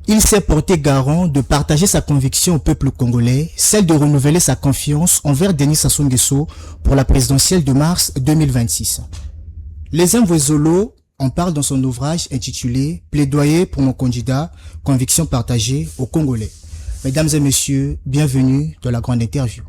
Il s'est porté garant de partager sa conviction au peuple congolais, celle de renouveler sa confiance envers Denis Sassou Nguesso pour la présidentielle de mars 2026. Les Mvwezolo en parle dans son ouvrage intitulé « Plaidoyer pour mon candidat, conviction partagée aux Congolais ». Mesdames et messieurs, bienvenue dans la grande interview.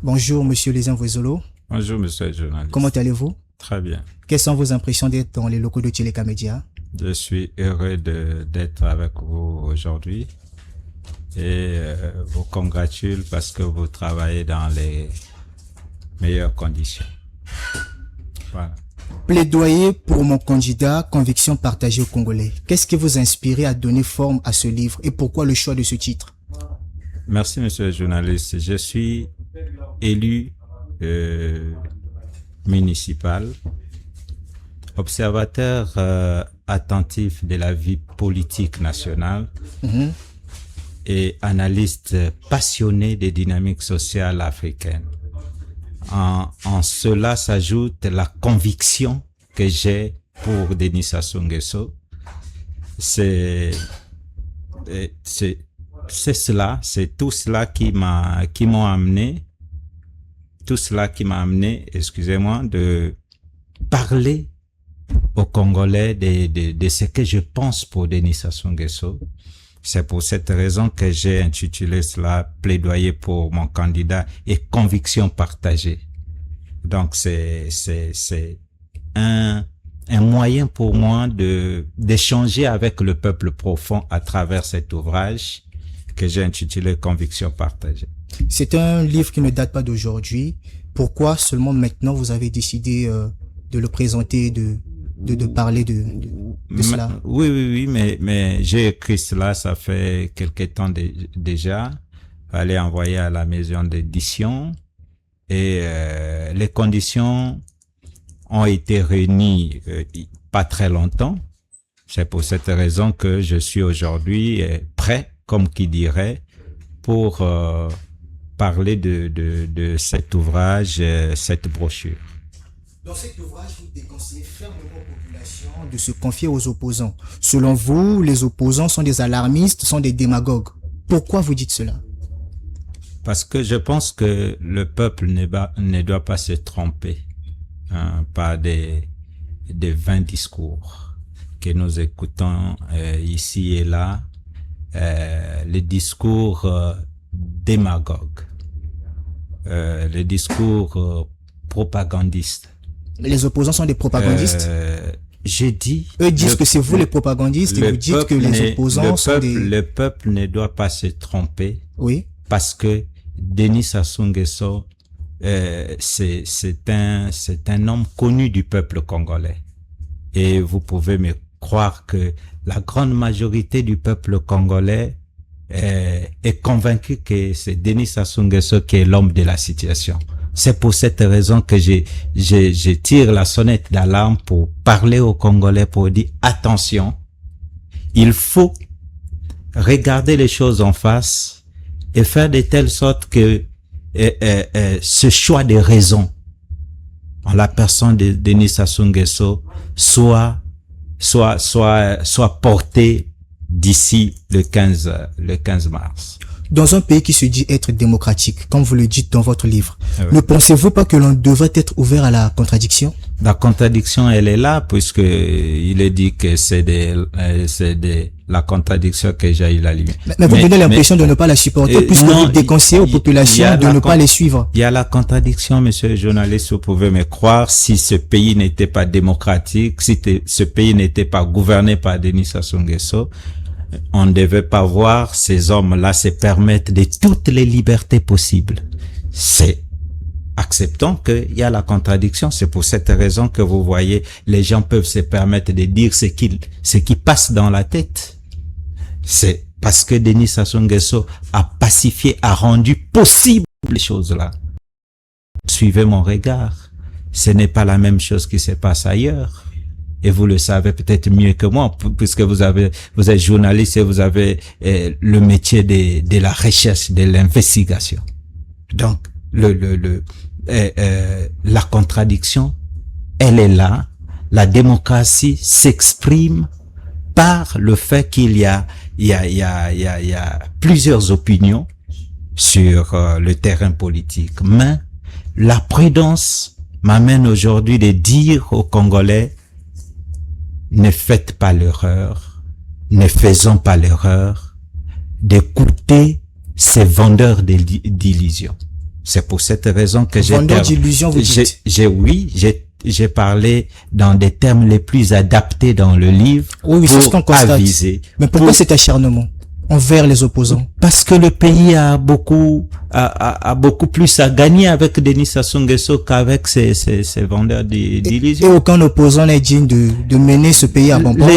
Bonjour, monsieur les Mvwezolo. Bonjour, monsieur le journaliste. Comment allez-vous? Très bien. Quelles sont vos impressions d'être dans les locaux de Tcheleka Media? Je suis heureux d'être avec vous aujourd'hui et vous congratule parce que vous travaillez dans les meilleures conditions. Voilà. Plaidoyer pour mon candidat, conviction partagée aux Congolais. Qu'est-ce qui vous a inspiré à donner forme à ce livre et pourquoi le choix de ce titre? Merci, monsieur le journaliste. Je suis élu municipal, observateur attentif de la vie politique nationale et analyste passionné des dynamiques sociales africaines. En cela s'ajoute la conviction que j'ai pour Denis Sassou Nguesso. C'est cela, c'est tout cela qui m'a amené, excusez-moi, de parler aux Congolais de ce que je pense pour Denis Sassou Nguesso. C'est pour cette raison que j'ai intitulé cela « Plaidoyer pour mon candidat et conviction partagée ». Donc c'est un moyen pour moi d'échanger avec le peuple profond à travers cet ouvrage que j'ai intitulé « Conviction partagée ». C'est un livre qui ne date pas d'aujourd'hui. Pourquoi seulement maintenant vous avez décidé de le présenter, de parler de cela? Oui, mais j'ai écrit cela, ça fait quelque temps déjà. Fallait envoyer à la maison d'édition et les conditions ont été réunies pas très longtemps. C'est pour cette raison que je suis aujourd'hui prêt, comme qui dirait, pour parler de cet ouvrage, cette brochure. Dans cet ouvrage, vous déconseillez fermement aux populations de se confier aux opposants. Selon vous, les opposants sont des alarmistes, sont des démagogues. Pourquoi vous dites cela? Parce que je pense que le peuple ne doit pas se tromper par des vains discours que nous écoutons ici et là, les discours démagogues, les discours propagandistes. Les opposants sont des propagandistes? J'ai dit... Eux disent que c'est vous les propagandistes et vous dites que les opposants sont des... Le peuple ne doit pas se tromper. Oui. Parce que Denis Sassou Nguesso, c'est un homme connu du peuple congolais. Et vous pouvez me croire que la grande majorité du peuple congolais est convaincu que c'est Denis Sassou Nguesso qui est l'homme de la situation. C'est pour cette raison que je tire la sonnette d'alarme pour parler aux Congolais, pour dire attention, il faut regarder les choses en face et faire de telle sorte que ce choix de raison en la personne de Denis Sassou Nguesso soit porté d'ici le 15 mars. Dans un pays qui se dit être démocratique, comme vous le dites dans votre livre, oui. Ne pensez-vous pas que l'on devrait être ouvert à la contradiction? La contradiction, elle est là, puisque il est dit que c'est la contradiction que j'ai eu la limite. Mais vous donnez l'impression de ne pas la supporter, puisque vous déconseillez aux populations de ne pas les suivre. Il y a la contradiction, monsieur le journaliste, vous pouvez me croire, si ce pays n'était pas démocratique, si ce pays n'était pas gouverné par Denis Sassou Nguesso, on ne devait pas voir ces hommes-là se permettre de toutes les libertés possibles. Acceptons qu'il y a la contradiction. C'est pour cette raison que vous voyez, les gens peuvent se permettre de dire ce qui passe dans la tête. C'est parce que Denis Sassou Nguesso a pacifié, a rendu possible les choses-là. Suivez mon regard. Ce n'est pas la même chose qui se passe ailleurs. Et vous le savez peut-être mieux que moi, puisque vous êtes journaliste et vous avez le métier de la recherche, de l'investigation. Donc, la contradiction, elle est là. La démocratie s'exprime par le fait qu'il y a plusieurs opinions sur le terrain politique. Mais la prudence m'amène aujourd'hui de dire aux Congolais, ne faites pas l'erreur, ne faisons pas l'erreur d'écouter ces vendeurs d'illusions. C'est pour cette raison que vendeurs d'illusions, vous dites. J'ai parlé dans des termes les plus adaptés dans le livre oui, c'est ce qu'on constate. Aviser. Mais pourquoi cet acharnement envers les opposants? Parce que le pays a beaucoup plus à gagner avec Denis Sassou Nguesso qu'avec ces vendeurs d'illusions. Et aucun opposant n'est digne de mener ce pays à bon port.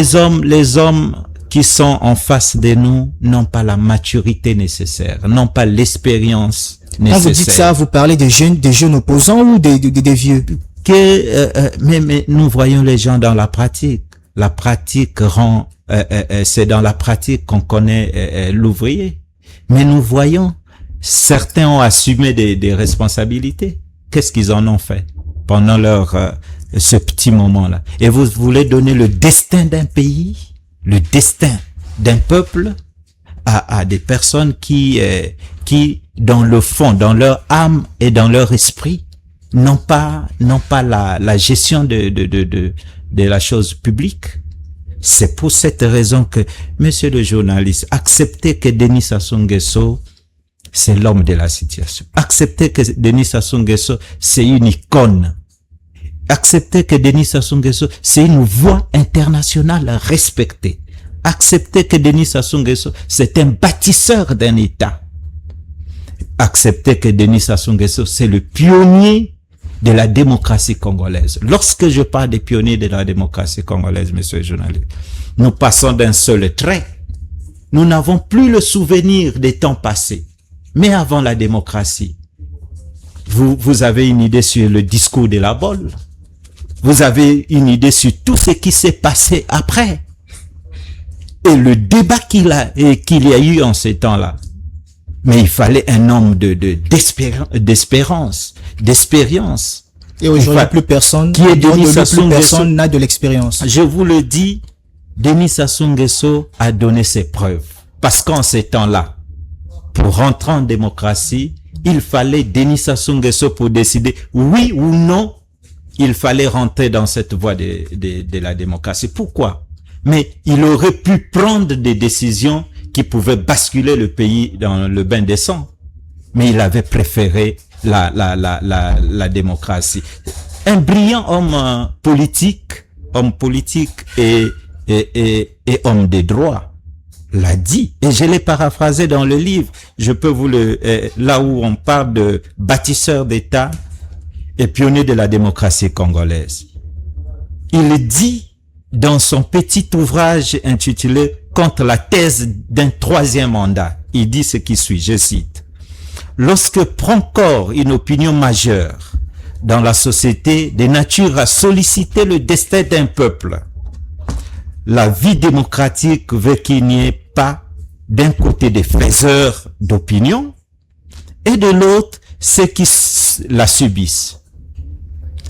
Les hommes qui sont en face de nous n'ont pas la maturité nécessaire, n'ont pas l'expérience nécessaire. Quand vous dites ça, vous parlez des jeunes opposants ou des vieux? Mais nous voyons les gens dans la pratique. La pratique rend, c'est dans la pratique qu'on connaît l'ouvrier. Mais nous voyons, certains ont assumé des responsabilités. Qu'est-ce qu'ils en ont fait pendant ce petit moment-là? Et vous voulez donner le destin d'un pays, le destin d'un peuple à des personnes qui, dans le fond, dans leur âme et dans leur esprit, n'ont pas la gestion de la chose publique. C'est pour cette raison que, monsieur le journaliste, acceptez que Denis Sassou Nguesso, c'est l'homme de la situation. Acceptez que Denis Sassou Nguesso, c'est une icône. Acceptez que Denis Sassou Nguesso, c'est une voix internationale respectée. Acceptez que Denis Sassou Nguesso, c'est un bâtisseur d'un État. Acceptez que Denis Sassou Nguesso, c'est le pionnier de la démocratie congolaise. Lorsque je parle des pionniers de la démocratie congolaise, monsieur le journaliste, nous passons d'un seul trait. Nous n'avons plus le souvenir des temps passés. Mais avant la démocratie, vous avez une idée sur le discours de la Bolle. Vous avez une idée sur tout ce qui s'est passé après. Et le débat qu'il y a eu en ces temps-là. Mais il fallait un homme d'expérience. Et aujourd'hui, plus personne n'a de l'expérience. Je vous le dis, Denis Sassou Nguesso a donné ses preuves. Parce qu'en ces temps-là, pour rentrer en démocratie, il fallait Denis Sassou Nguesso pour décider oui ou non, il fallait rentrer dans cette voie de la démocratie. Pourquoi? Mais il aurait pu prendre des décisions qui pouvaient basculer le pays dans le bain des sangs. Mais il avait préféré la démocratie. Un brillant homme politique et homme des droits l'a dit. Et je l'ai paraphrasé dans le livre. Je peux vous là où on parle de bâtisseur d'État et pionnier de la démocratie congolaise. Il dit dans son petit ouvrage intitulé Contre la thèse d'un troisième mandat, il dit ce qui suit, je cite: lorsque prend corps une opinion majeure dans la société de nature à solliciter le destin d'un peuple, la vie démocratique veut qu'il n'y ait pas d'un côté des faiseurs d'opinion et de l'autre ceux qui la subissent.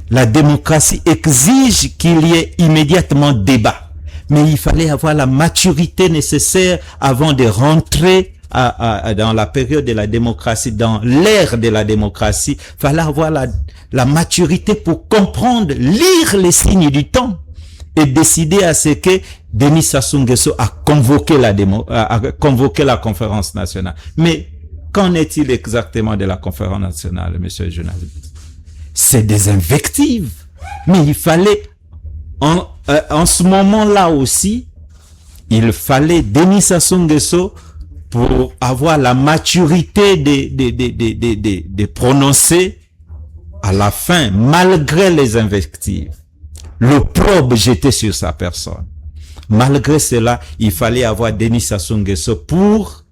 La démocratie exige qu'il y ait immédiatement débat. Mais il fallait avoir la maturité nécessaire avant de rentrer dans la période de la démocratie, dans l'ère de la démocratie. Il fallait avoir la maturité pour comprendre, lire les signes du temps et décider à ce que Denis Sassou Nguesso a convoqué la conférence nationale. Mais qu'en est-il exactement de la conférence nationale, monsieur le journaliste? C'est des invectives. Mais il fallait en ce moment-là aussi, il fallait Denis Sassou Nguesso pour avoir la maturité de prononcer à la fin, malgré les invectives, l'opprobre jeté sur sa personne. Malgré cela, il fallait avoir Denis Sassou Nguesso pour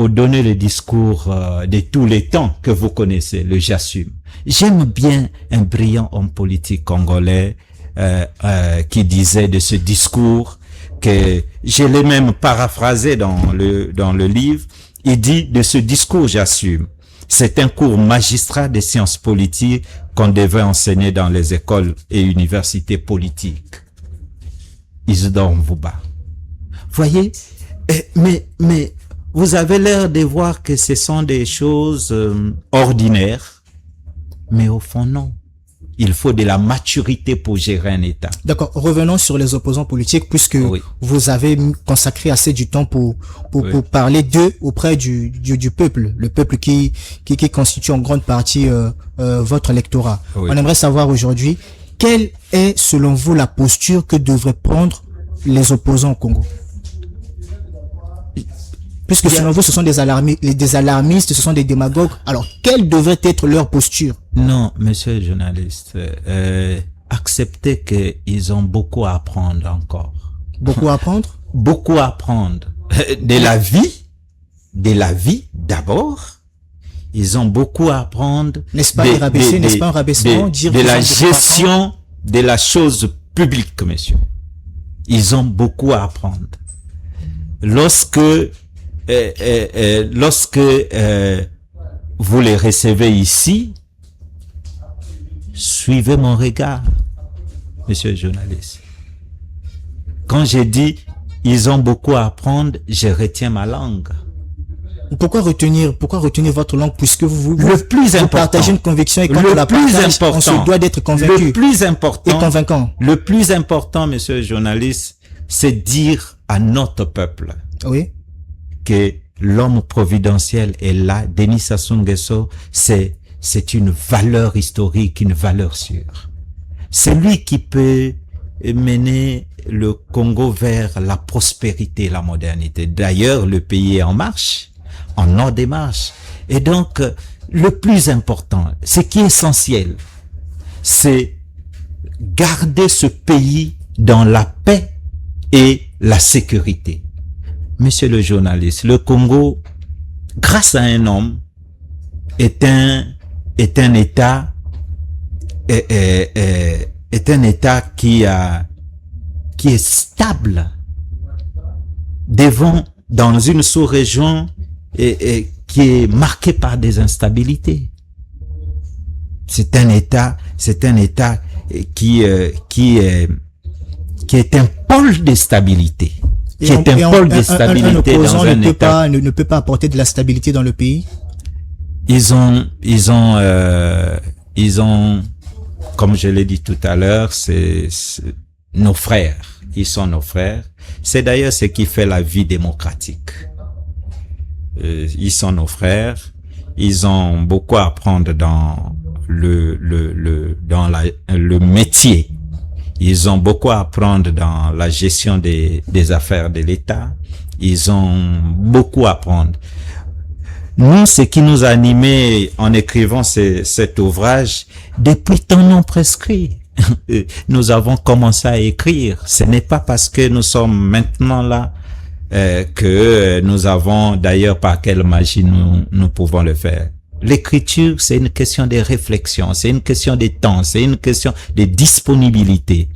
donner le discours de tous les temps que vous connaissez, le j'assume. J'aime bien un brillant homme politique congolais qui disait de ce discours, que je l'ai même paraphrasé dans le livre. Il dit de ce discours j'assume: C'est un cours magistral des sciences politiques qu'on devait enseigner dans les écoles et universités politiques. Isidore Mvuba. Voyez, mais vous avez l'air de voir que ce sont des choses ordinaires, mais au fond non. Il faut de la maturité pour gérer un État. D'accord. Revenons sur les opposants politiques, puisque Oui. vous avez consacré assez du temps pour parler d'eux auprès du peuple, le peuple qui constitue en grande partie votre électorat. Oui. On aimerait savoir aujourd'hui quelle est, selon vous, la posture que devraient prendre les opposants au Congo. Puisque selon vous, ce sont des alarmistes, ce sont des démagogues. Alors, quelle devrait être leur posture? Non, monsieur le journaliste, acceptez qu'ils ont beaucoup à apprendre encore. Beaucoup à apprendre? Beaucoup à apprendre. De la vie d'abord. Ils ont beaucoup à apprendre. N'est-ce pas un rabaissement, dire de la gestion de la chose publique, monsieur. Ils ont beaucoup à apprendre. Lorsque vous les recevez ici, suivez mon regard, monsieur le journaliste. Quand j'ai dit ils ont beaucoup à apprendre, je retiens ma langue. Pourquoi retenir votre langue, puisque vous partagez une conviction, et quand on la partage, on se doit d'être convaincu. Le plus important, et convaincant. Le plus important, monsieur le journaliste, c'est dire à notre peuple, oui, que l'homme providentiel est là. Denis Sassou Nguesso, c'est une valeur historique, une valeur sûre. C'est lui qui peut mener le Congo vers la prospérité, la modernité. D'ailleurs, le pays est en marche, en ordre de marche. Et donc, le plus important, ce qui est essentiel, c'est garder ce pays dans la paix et la sécurité. Monsieur le journaliste, le Congo, grâce à un homme, est un État qui est stable dans une sous-région qui est marquée par des instabilités. C'est un État qui est un pôle de stabilité. Un opposant ne peut pas apporter de la stabilité dans le pays. Ils ont, comme je l'ai dit tout à l'heure, c'est nos frères. Ils sont nos frères. C'est d'ailleurs ce qui fait la vie démocratique. Ils sont nos frères. Ils ont beaucoup à apprendre dans le métier. Ils ont beaucoup à apprendre dans la gestion des affaires de l'État. Ils ont beaucoup à apprendre. Nous, ce qui nous a animés en écrivant cet ouvrage, depuis temps non prescrit, nous avons commencé à écrire. Ce n'est pas parce que nous sommes maintenant là que nous avons, d'ailleurs, par quelle magie nous pouvons le faire. L'écriture, c'est une question de réflexion, c'est une question de temps, c'est une question de disponibilité.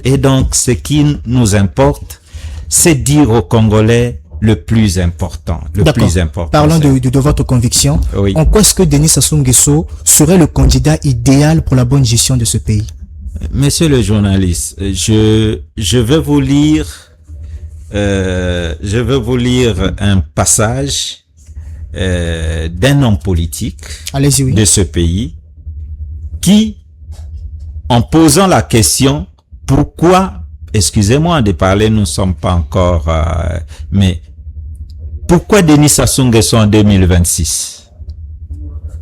Et donc, ce qui nous importe, c'est dire aux Congolais le plus important. Parlons de votre conviction. Oui. En quoi est-ce que Denis Sassou Nguesso serait le candidat idéal pour la bonne gestion de ce pays? Monsieur le journaliste, je vais vous lire un passage d'un homme politique de ce pays qui, en posant la question pourquoi, excusez-moi de parler, nous ne sommes pas encore, mais pourquoi Denis Sassou Nguesso en 2026?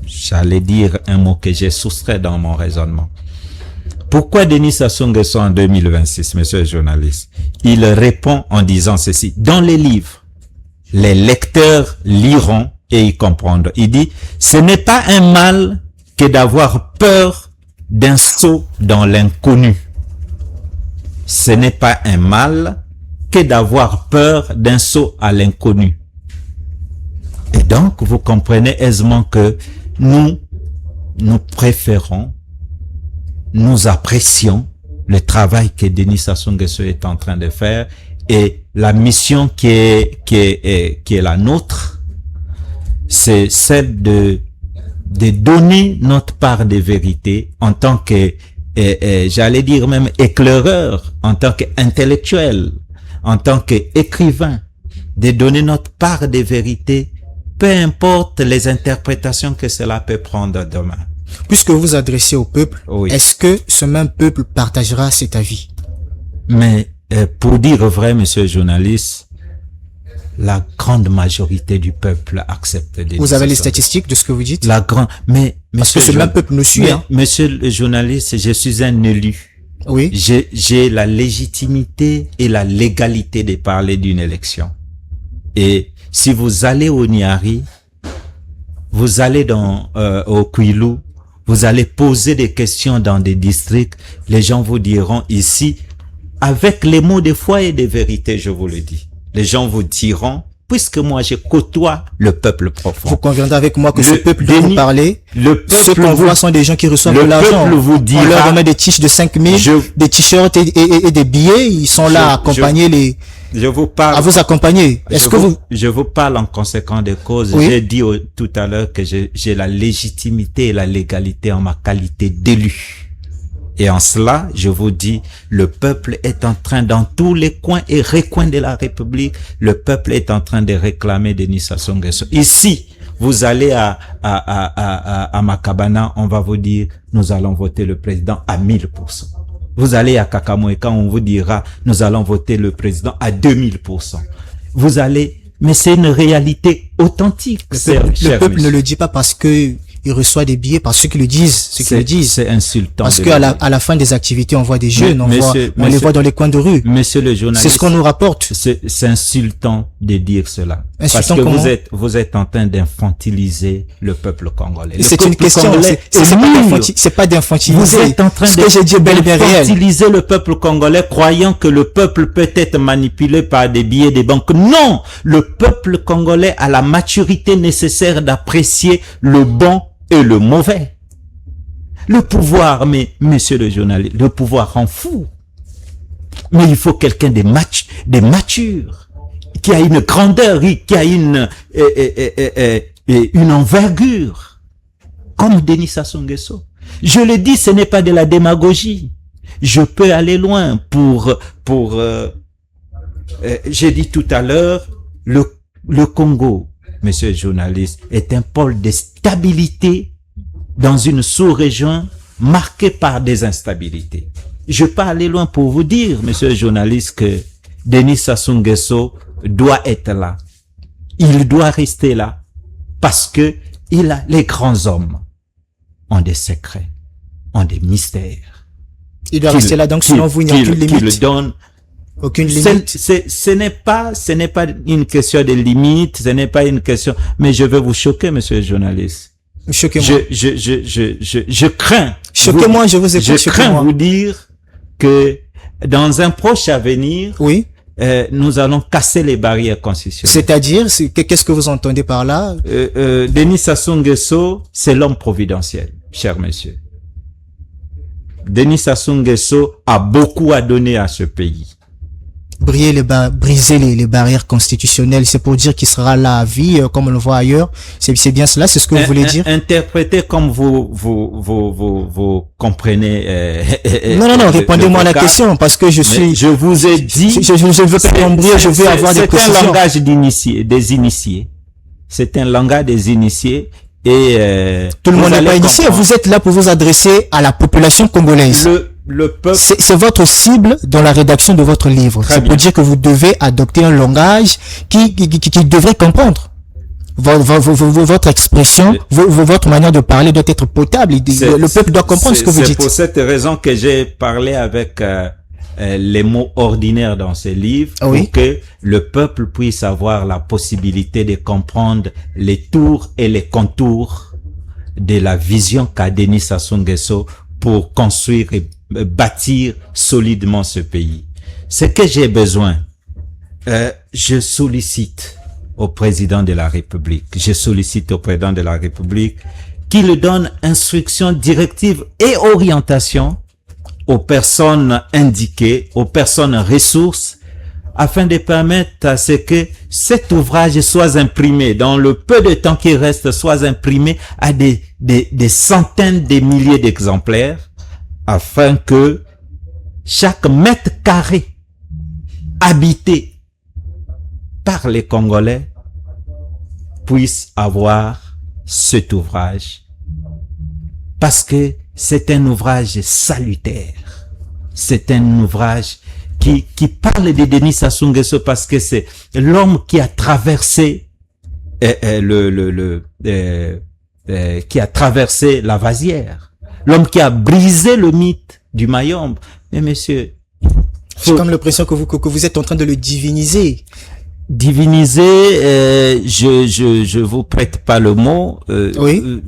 J'allais dire un mot que j'ai soustrait dans mon raisonnement. Pourquoi Denis Sassou Nguesso en 2026, monsieur le journaliste? Il répond en disant ceci. Dans les livres, les lecteurs liront et y comprendront. Il dit, ce n'est pas un mal que d'avoir peur d'un saut dans l'inconnu. Ce n'est pas un mal que d'avoir peur d'un saut à l'inconnu. Et donc, vous comprenez aisément que nous préférons, nous apprécions le travail que Denis Sassou Nguesso est en train de faire et la mission qui est la nôtre, c'est celle de de donner notre part de vérité en tant que, j'allais dire même éclaireur, en tant qu'intellectuel, en tant qu'écrivain, de donner notre part de vérité, peu importe les interprétations que cela peut prendre demain. Puisque vous vous adressez au peuple, Oui. est-ce que ce même peuple partagera cet avis? Mais pour dire vrai, monsieur le journaliste, la grande majorité du peuple accepte des Vous avez les décisions. statistiques de ce que vous dites? La grande, mais Parce que monsieur ce le même peuple nous suit, hein. Monsieur le journaliste, je suis un élu. Oui. J'ai la légitimité et la légalité de parler d'une élection. Et si vous allez au Niari, vous allez au Kwilu, vous allez poser des questions dans des districts, les gens vous diront ici, avec les mots de foi et de vérité, je vous le dis. Les gens vous diront, puisque moi je côtoie le peuple profond. Vous conviendrez avec moi que ce Le peuple dont vous déni- parlez, Le ceux peuple qu'on vous voit sont des gens qui reçoivent le de l'argent. peuple vous On leur dira- remet des tiges de 5 000, Je- des t-shirts et des billets. Ils sont là à accompagner je vous parle. à vous accompagner. Est-ce que vous, Je vous parle en conséquence des causes. Oui. J'ai dit tout à l'heure que j'ai la légitimité et la légalité en ma qualité d'élu. Et en cela, je vous dis, le peuple est en train, dans tous les coins et recoins de la République, le peuple est en train de réclamer Denis Sassou Nguesso. Ici, vous allez à Makabana, on va vous dire, nous allons voter le président à 1000%. Vous allez à Kakamoueka, on vous dira, nous allons voter le président à 2000%. Vous allez, mais c'est une réalité authentique. le peuple ne le dit pas parce que il reçoit des billets, parce que ceux qui le disent, C'est insultant. Parce de qu'à le la, dire. à la fin des activités, on voit des jeunes, on les monsieur- voit dans les coins de rue. Monsieur le journaliste. C'est ce qu'on nous rapporte. C'est insultant de dire cela. Insultant Parce que comment? vous êtes en train d'infantiliser le peuple congolais. Le C'est une peuple question, congolais c'est est pas mûr. c'est pas d'infantiliser. Vous êtes en train Ce que j'ai dit est bel et bien réel. d'infantiliser le peuple congolais, croyant que le peuple peut être manipulé par des billets des banques. Non! Le peuple congolais a la maturité nécessaire d'apprécier le bon et le mauvais. Le pouvoir, mais monsieur le journaliste, le pouvoir rend fou. Mais il faut quelqu'un de mature, qui a une grandeur, qui a une envergure, comme Denis Sassou Nguesso. Je le dis, ce n'est pas de la démagogie. Je peux aller loin j'ai dit tout à l'heure, le Congo, monsieur le journaliste, est un pôle de stabilité dans une sous-région marquée par des instabilités. Je peux aller loin pour vous dire, monsieur le journaliste, que Denis Sassou Nguesso doit être là. Il doit rester là parce que les grands hommes ont des secrets, ont des mystères. Il doit rester là, donc selon vous, il n'y a aucune Qu'il le limite. donne. Aucune limite. Ce n'est pas une question de limite, ce n'est pas une question, mais je veux vous choquer, monsieur le journaliste. Choquez-moi. Je crains. Choquez-moi, je vous écoute. Je crains vous dire que dans un proche avenir, oui, nous allons casser les barrières constitutionnelles. C'est-à-dire, qu'est-ce que vous entendez par là? Denis Sassou Nguesso, c'est l'homme providentiel, cher monsieur. Denis Sassou Nguesso a beaucoup à donner à ce pays. Briser les barrières constitutionnelles, c'est pour dire qu'il sera là à vie, comme on le voit ailleurs. C'est bien cela, c'est ce que vous voulez dire? Interprétez comme vous comprenez. Non, répondez-moi à la question, parce que je vous ai dit. Je ne veux pas tomber, je veux avoir des précisions. C'est un langage des initiés. C'est un langage des initiés. Et tout le monde n'est pas initié. Vous êtes là pour vous adresser à la population congolaise. Le peuple. C'est votre cible dans la rédaction de votre livre. C'est pour dire que vous devez adopter un langage qui devrait comprendre. Votre expression, votre manière de parler doit être potable. Le peuple doit comprendre ce que vous dites. C'est pour cette raison que j'ai parlé avec les mots ordinaires dans ce livre, pour que le peuple puisse avoir la possibilité de comprendre les tours et les contours de la vision qu'a Denis Sassou Nguesso pour construire et bâtir solidement ce pays. Ce que j'ai besoin, je sollicite au président de la République, qu'il donne instructions, directives et orientations aux personnes indiquées, aux personnes ressources, afin de permettre à ce que cet ouvrage soit imprimé, dans le peu de temps qui reste, soit imprimé à des centaines de milliers d'exemplaires, afin que chaque mètre carré habité par les Congolais puisse avoir cet ouvrage. Parce que c'est un ouvrage salutaire. C'est un ouvrage qui parle de Denis Sassou Nguesso parce que c'est l'homme qui a traversé qui a traversé la vasière. L'homme qui a brisé le mythe du Mayombe. Mais monsieur, j'ai comme l'impression que vous êtes en train de le diviniser. Diviniser, je vous prête pas le mot. Oui.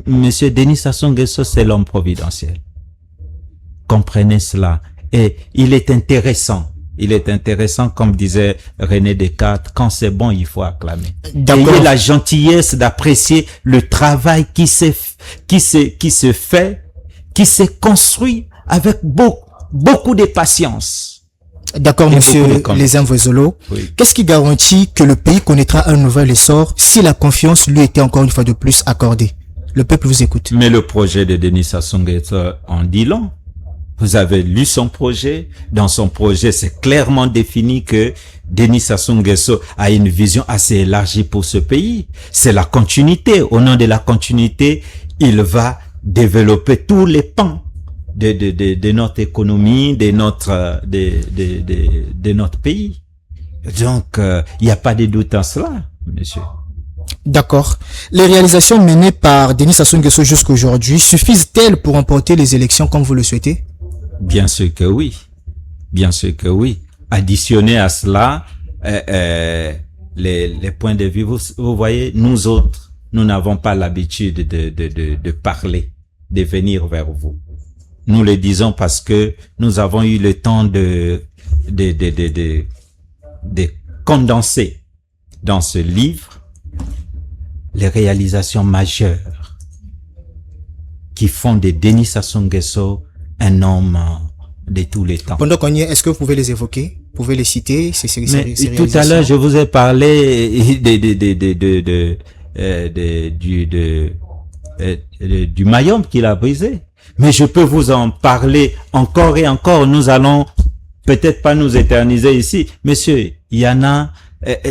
Monsieur Denis Sassou Nguesso, c'est l'homme providentiel. Comprenez cela. Et il est intéressant. Il est intéressant, comme disait René Descartes, quand c'est bon, il faut acclamer. Ayez la gentillesse d'apprécier le travail qui se fait, qui s'est construit avec beaucoup de patience. D'accord, monsieur Les Envoisolo. Oui. Qu'est-ce qui garantit que le pays connaîtra un nouvel essor si la confiance lui était encore une fois de plus accordée? Le peuple vous écoute. Mais le projet de Denis Sassou Nguesso en dit long. Vous avez lu son projet. Dans son projet, c'est clairement défini que Denis Sassou Nguesso a une vision assez élargie pour ce pays. C'est la continuité. Au nom de la continuité, il va développer tous les pans de notre économie, de notre pays. Donc, il n'y a pas de doute en cela, monsieur. D'accord. Les réalisations menées par Denis Sassou Nguesso jusqu'aujourd'hui suffisent-elles pour remporter les élections comme vous le souhaitez? Bien sûr que oui. Bien sûr que oui. Additionné à cela, les points de vue, vous voyez, nous autres, nous n'avons pas l'habitude de parler, de venir vers vous. Nous le disons parce que nous avons eu le temps de condenser dans ce livre les réalisations majeures qui font de Denis Sassou Nguesso un homme de tous les temps. Pendant qu'on y est, est-ce que vous pouvez les évoquer? Vous pouvez les citer? Tout à l'heure, je vous ai parlé du Mayombe qu'il a brisé. Mais je peux vous en parler encore et encore. Nous allons peut-être pas nous éterniser ici. Monsieur, il y en a,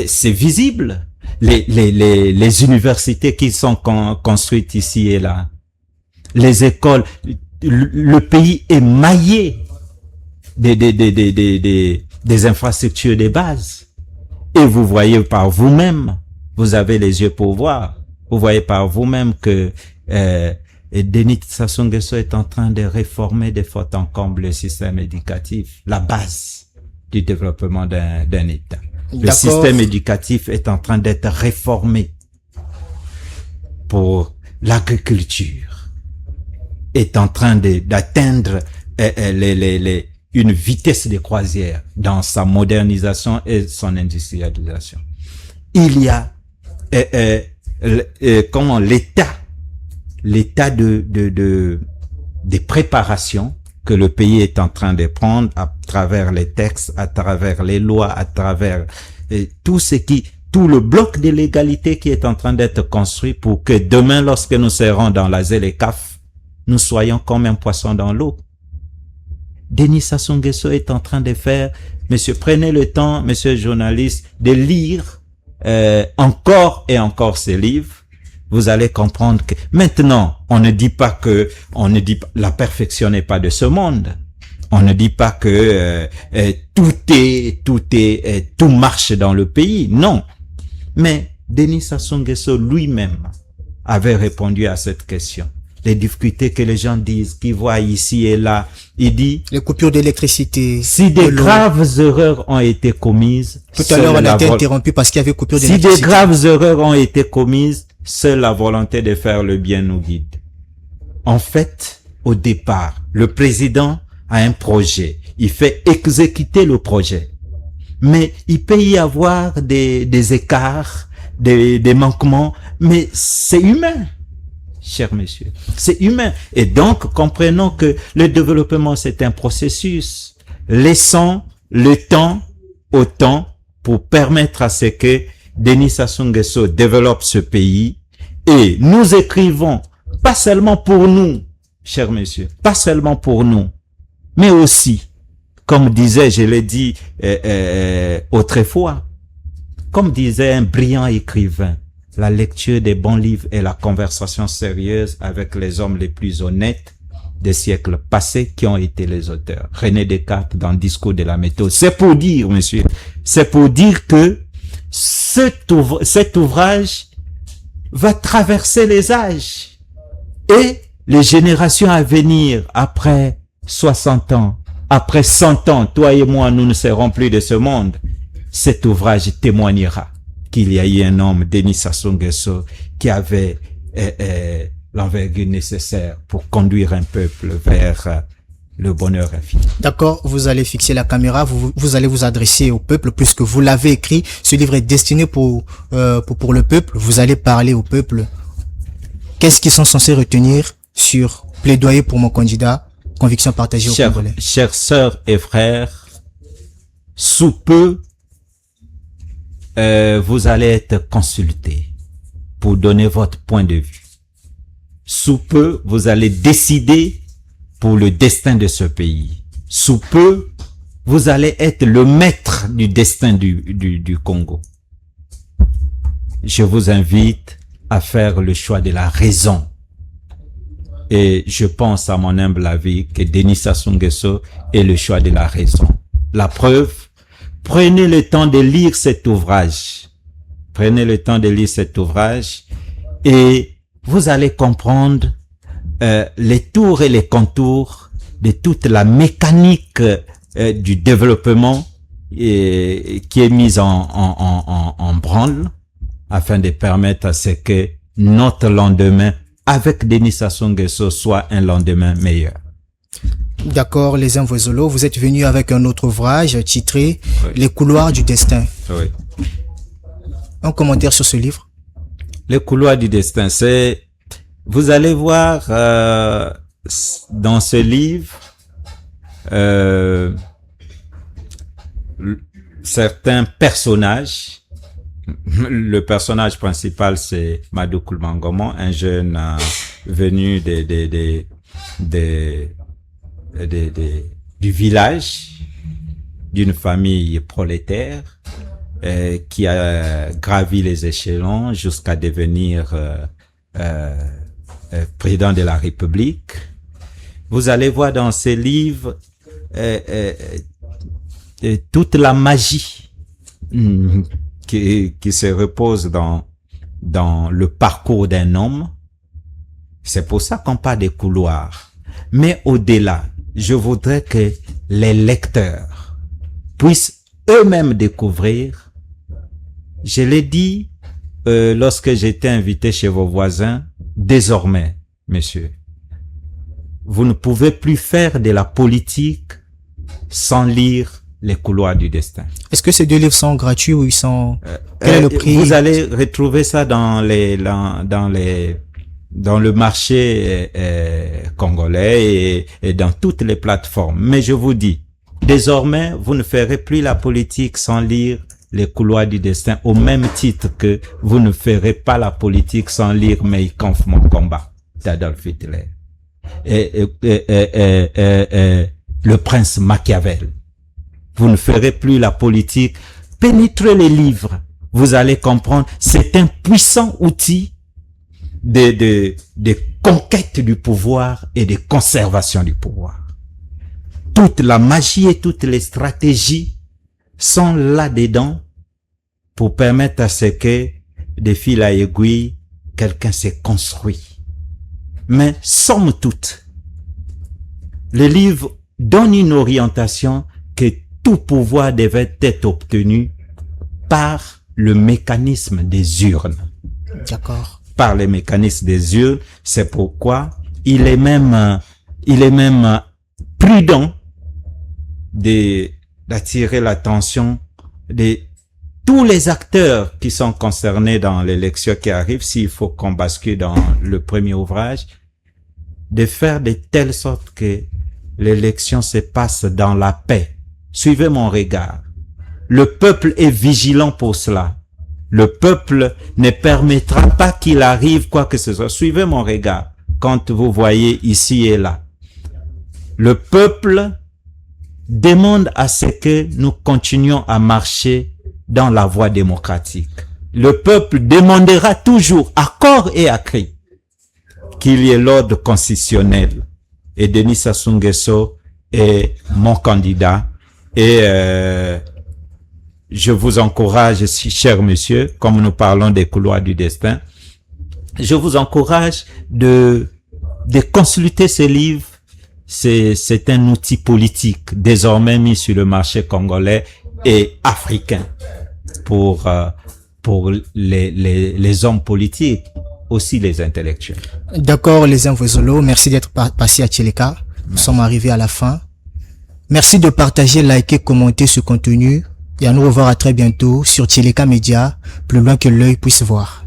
c'est visible. Les universités qui sont construites ici et là. Les écoles. Le pays est maillé des infrastructures de base. Et vous voyez par vous-même, vous avez les yeux pour voir. Vous voyez par vous-même que Denis Sassou Nguesso est en train de réformer de fond en comble le système éducatif, la base du développement d'un État. Le système éducatif est en train d'être réformé pour l'agriculture, est en train d'atteindre une vitesse de croisière dans sa modernisation et son industrialisation. Il y a comment l'état de préparation que le pays est en train de prendre à travers les textes, à travers les lois, à travers tout le bloc de légalité qui est en train d'être construit pour que demain, lorsque nous serons dans la ZLECAF, nous soyons comme un poisson dans l'eau. Denis Sassou Nguesso est en train de faire, monsieur, prenez le temps, monsieur journaliste, de lire encore et encore ces livres. Vous allez comprendre que maintenant, on ne dit pas la perfection n'est pas de ce monde. On ne dit pas que tout marche dans le pays. Non. Mais Denis Sassou Nguesso lui-même avait répondu à cette question. Les difficultés que les gens disent, qu'ils voient ici et là, il dit... Les coupures d'électricité. Si des graves erreurs ont été commises... Tout à l'heure, on a été interrompu parce qu'il y avait coupure d'électricité. Si des graves erreurs ont été commises, seule la volonté de faire le bien nous guide. En fait, au départ, le président a un projet. Il fait exécuter le projet. Mais il peut y avoir des écarts, des manquements, mais c'est humain. Cher monsieur, c'est humain. Et donc, comprenons que le développement, c'est un processus. Laissons le temps autant pour permettre à ce que Denis Sassou Nguesso développe ce pays. Et nous écrivons, pas seulement pour nous, chers messieurs, pas seulement pour nous, mais aussi, comme disait, je l'ai dit autrefois, comme disait un brillant écrivain, la lecture des bons livres et la conversation sérieuse avec les hommes les plus honnêtes des siècles passés qui ont été les auteurs. René Descartes dans le discours de la méthode. C'est pour dire, monsieur, c'est pour dire que cet ouvrage va traverser les âges et les générations à venir après 60 ans, après 100 ans, toi et moi, nous ne serons plus de ce monde. Cet ouvrage témoignera qu'il y a eu un homme, Denis Sassou Nguesso, qui avait l'envergure nécessaire pour conduire un peuple vers le bonheur infini. D'accord, vous allez fixer la caméra, vous allez vous adresser au peuple puisque vous l'avez écrit. Ce livre est destiné pour le peuple. Vous allez parler au peuple. Qu'est-ce qu'ils sont censés retenir sur plaidoyer pour mon candidat, conviction partagée au Congolais? Chers sœurs et frères, sous peu, vous allez être consultés pour donner votre point de vue. Sous peu, vous allez décider pour le destin de ce pays. Sous peu, vous allez être le maître du destin du Congo. Je vous invite à faire le choix de la raison. Et je pense, à mon humble avis, que Denis Sassou Nguesso est le choix de la raison. La preuve, prenez le temps de lire cet ouvrage. Prenez le temps de lire cet ouvrage et vous allez comprendre les tours et les contours de toute la mécanique du développement qui est mise en branle afin de permettre à ce que notre lendemain avec Denis Sassou Nguesso soit un lendemain meilleur. D'accord, les Invoisolos, vous êtes venus avec un autre ouvrage titré Les couloirs du destin. Oui. Un commentaire sur ce livre? Les couloirs du destin, c'est... Vous allez voir dans ce livre certains personnages. Le personnage principal, c'est Madou Koulmangomon, un jeune venu du village, d'une famille prolétaire, qui a gravi les échelons jusqu'à devenir président de la République. Vous allez voir dans ces livres toute la magie qui se repose dans le parcours d'un homme. C'est pour ça qu'on parle des couloirs. Mais au-delà, je voudrais que les lecteurs puissent eux-mêmes découvrir. Je l'ai dit lorsque j'étais invité chez vos voisins, désormais, messieurs, vous ne pouvez plus faire de la politique sans lire Les couloirs du destin. Est-ce que ces deux livres sont gratuits ou ils sont... Quel est le prix? Vous allez retrouver ça dans le marché congolais et dans toutes les plateformes. Mais je vous dis, désormais, vous ne ferez plus la politique sans lire Les couloirs du destin, au même titre que vous ne ferez pas la politique sans lire Mein Kampf, mon combat d'Adolf Hitler. Le prince Machiavel. Vous ne ferez plus la politique. Pénétrez les livres. Vous allez comprendre, c'est un puissant outil de conquête du pouvoir et de conservation du pouvoir. Toute la magie et toutes les stratégies sont là-dedans pour permettre à ce que, de fil à aiguille, quelqu'un s'est construit. Mais, somme toute, le livre donne une orientation que tout pouvoir devait être obtenu par le mécanisme des urnes. D'accord. Par les mécanismes des urnes, c'est pourquoi il est même prudent d'attirer l'attention de tous les acteurs qui sont concernés dans l'élection qui arrive, s'il faut qu'on bascule dans le premier ouvrage, de faire de telle sorte que l'élection se passe dans la paix. Suivez mon regard. Le peuple est vigilant pour cela. Le peuple ne permettra pas qu'il arrive quoi que ce soit. Suivez mon regard quand vous voyez ici et là. Le peuple demande à ce que nous continuions à marcher dans la voie démocratique. Le peuple demandera toujours, à corps et à cri, qu'il y ait l'ordre constitutionnel. Et Denis Sassou Nguesso est mon candidat. Et je vous encourage, si cher monsieur, comme nous parlons des couloirs du destin, je vous encourage de consulter ce livre. C'est un outil politique désormais mis sur le marché congolais et africain pour les hommes politiques, aussi les intellectuels. D'accord, les Mvwezolo, merci d'être passé à Tcheleka. Nous sommes arrivés à la fin. Merci de partager, liker, commenter ce contenu et à nous revoir à très bientôt sur Tcheleka Media, plus loin que l'œil puisse voir.